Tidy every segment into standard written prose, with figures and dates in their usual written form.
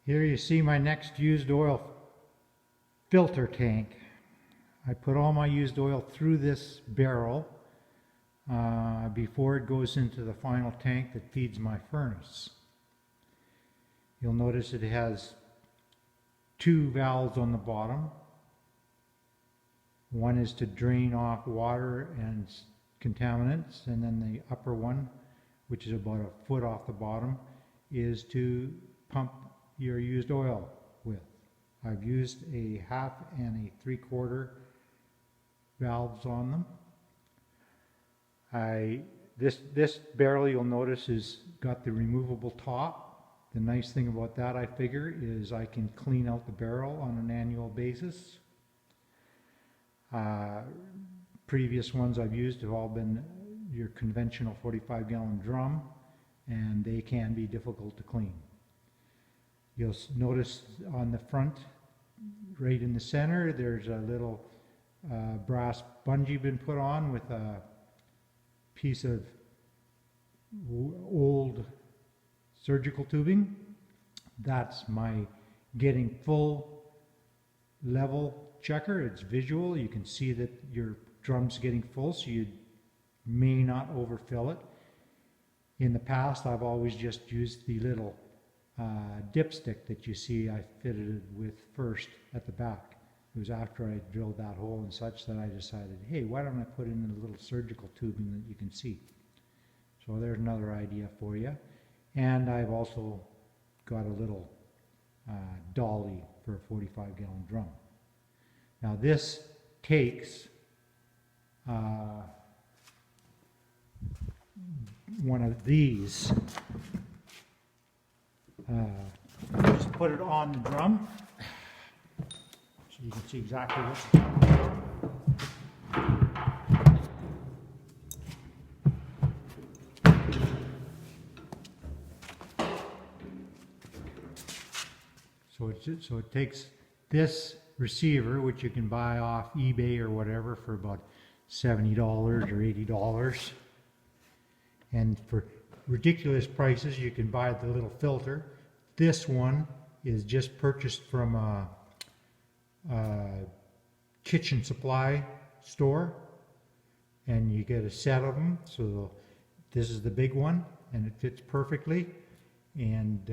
Here you see my next used oil filter tank. I put all my used oil through this barrel before it goes into the final tank that feeds my furnace. You'll notice it has two valves on the bottom. One is to drain off water and contaminants, and then the upper one, which is about a foot off the bottom, is to pump your used oil with. I've used a 1/2 and a 3/4 valves on them. This barrel, you'll notice, has got the removable top. The nice thing about that, I figure, is I can clean out the barrel on an annual basis. Previous ones I've used have all been your conventional 45-gallon drum, and they can be difficult to clean. You'll notice on the front, right in the center, there's a little brass bungee been put on with a piece of old surgical tubing. That's my getting full level checker. It's visual. You can see that your drum's getting full, so you may not overfill it. In the past, I've always just used the little dipstick that you see I fitted it with first at the back. It was after I drilled that hole and such that I decided, hey, why don't I put in a little surgical tubing that you can see? So there's another idea for you. And I've also got a little dolly for a 45-gallon drum. Now this takes one of these. Just put it on the drum so you can see exactly what's so it takes this receiver, which you can buy off eBay or whatever for about $70 or $80, and for ridiculous prices you can buy the little filter. This one is just purchased from a kitchen supply store, and you get a set of them. So this is the big one, and it fits perfectly, and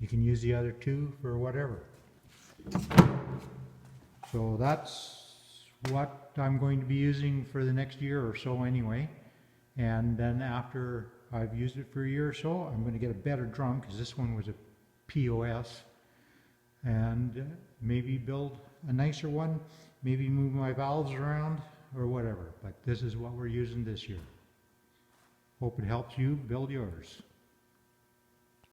you can use the other two for whatever. So that's what I'm going to be using for the next year or so anyway. And then after I've used it for a year or so, I'm going to get a better drum, because this one was a POS, and maybe build a nicer one, maybe move my valves around or whatever. But this is what we're using this year. Hope it helps you build yours.